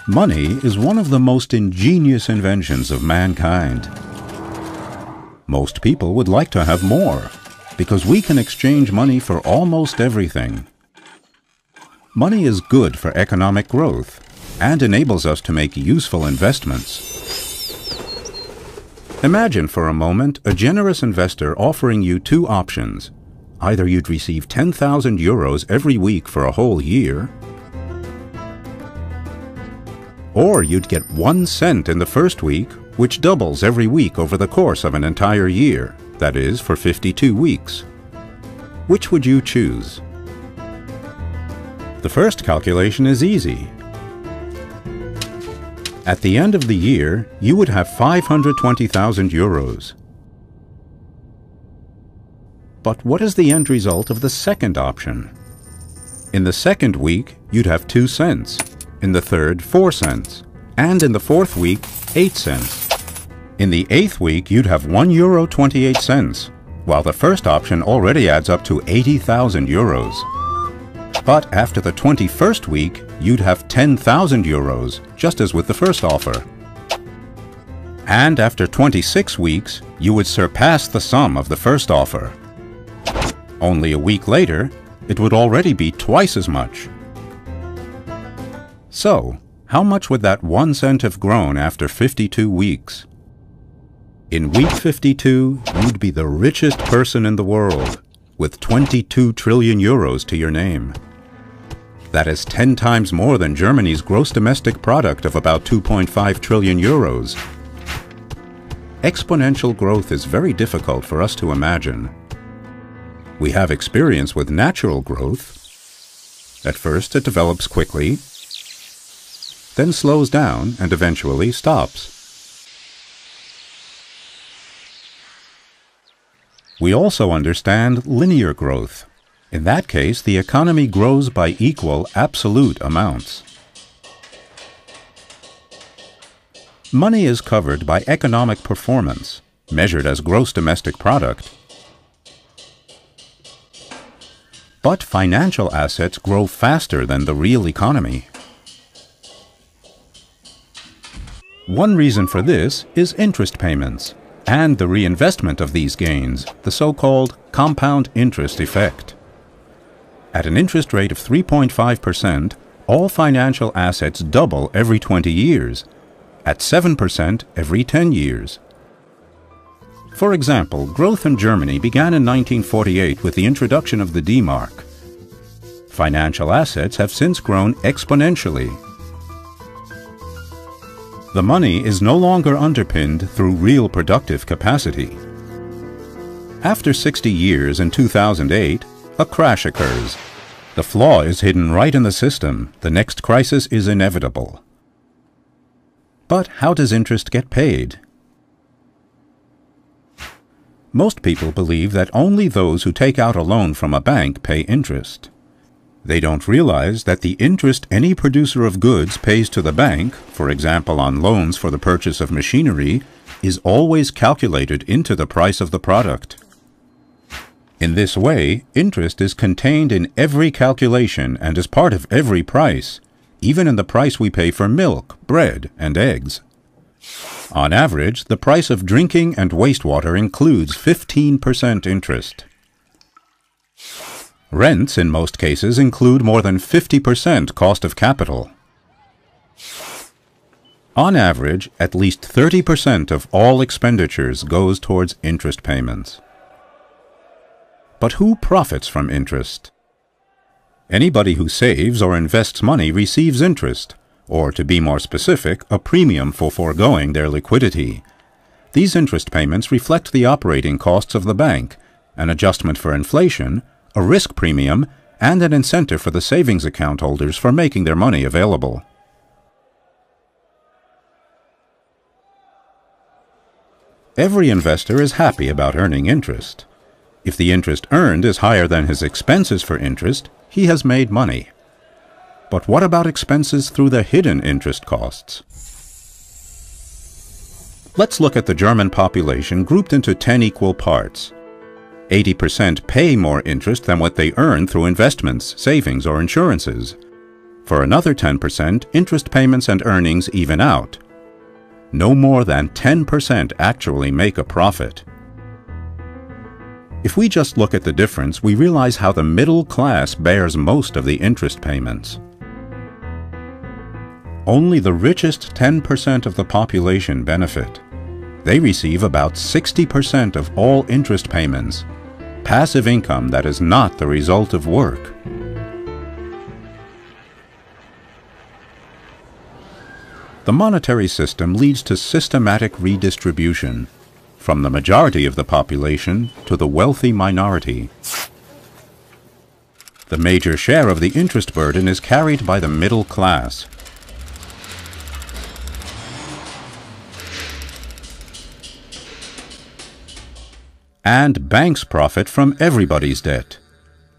Money is one of the most ingenious inventions of mankind. Most people would like to have more, because we can exchange money for almost everything. Money is good for economic growth and enables us to make useful investments. Imagine for a moment a generous investor offering you two options. Either you'd receive 10,000 euros every week for a whole year, or you'd get 1 cent in the first week, which doubles every week over the course of an entire year, that is, for 52 weeks. Which would you choose? The first calculation is easy. At the end of the year, you would have 520,000 euros. But what is the end result of the second option? In the second week, you'd have 2 cents. In the third, 4 cents. And in the fourth week, 8 cents. In the 8th week, you'd have €1.28, while the first option already adds up to 80,000 euros. But after the 21st week, you'd have 10,000 euros, just as with the first offer. And after 26 weeks, you would surpass the sum of the first offer. Only a week later, it would already be twice as much. So, how much would that 1 cent have grown after 52 weeks? In week 52, you'd be the richest person in the world, with 22 trillion euros to your name. That is 10 times more than Germany's gross domestic product of about 2.5 trillion euros. Exponential growth is very difficult for us to imagine. We have experience with natural growth. At first, it develops quickly, then slows down and eventually stops. We also understand linear growth. In that case, the economy grows by equal absolute amounts. Money is covered by economic performance, measured as gross domestic product. But financial assets grow faster than the real economy. One reason for this is interest payments and the reinvestment of these gains, the so-called compound interest effect. At an interest rate of 3.5%, all financial assets double every 20 years, at 7% every 10 years. For example, growth in Germany began in 1948 with the introduction of the D-Mark. Financial assets have since grown exponentially. The money is no longer underpinned through real productive capacity. After 60 years in 2008, a crash occurs. The flaw is hidden right in the system. The next crisis is inevitable. But how does interest get paid? Most people believe that only those who take out a loan from a bank pay interest. They don't realize that the interest any producer of goods pays to the bank, for example on loans for the purchase of machinery, is always calculated into the price of the product. In this way, interest is contained in every calculation and is part of every price, even in the price we pay for milk, bread, and eggs. On average, the price of drinking and wastewater includes 15% interest. Rents, in most cases, include more than 50% cost of capital. On average, at least 30% of all expenditures goes towards interest payments. But who profits from interest? Anybody who saves or invests money receives interest, or to be more specific, a premium for foregoing their liquidity. These interest payments reflect the operating costs of the bank, an adjustment for inflation, a risk premium, and an incentive for the savings account holders for making their money available. Every investor is happy about earning interest. If the interest earned is higher than his expenses for interest, he has made money. But what about expenses through the hidden interest costs? Let's look at the German population grouped into 10 equal parts. 80% pay more interest than what they earn through investments, savings, or insurances. For another 10%, interest payments and earnings even out. No more than 10% actually make a profit. If we just look at the difference, we realize how the middle class bears most of the interest payments. Only the richest 10% of the population benefit. They receive about 60% of all interest payments, passive income that is not the result of work. The monetary system leads to systematic redistribution, from the majority of the population to the wealthy minority. The major share of the interest burden is carried by the middle class. And banks profit from everybody's debt.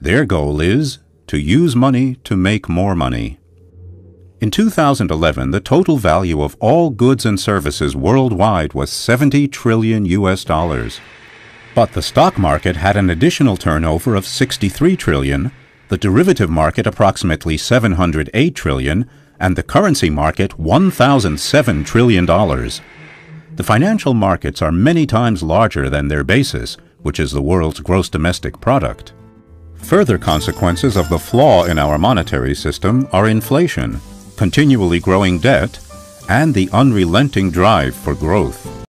Their goal is to use money to make more money. In 2011, the total value of all goods and services worldwide was $70 trillion. But the stock market had an additional turnover of $63 trillion, the derivative market approximately $708 trillion, and the currency market $1,007 trillion. The financial markets are many times larger than their basis, which is the world's gross domestic product. Further consequences of the flaw in our monetary system are inflation, continually growing debt, and the unrelenting drive for growth.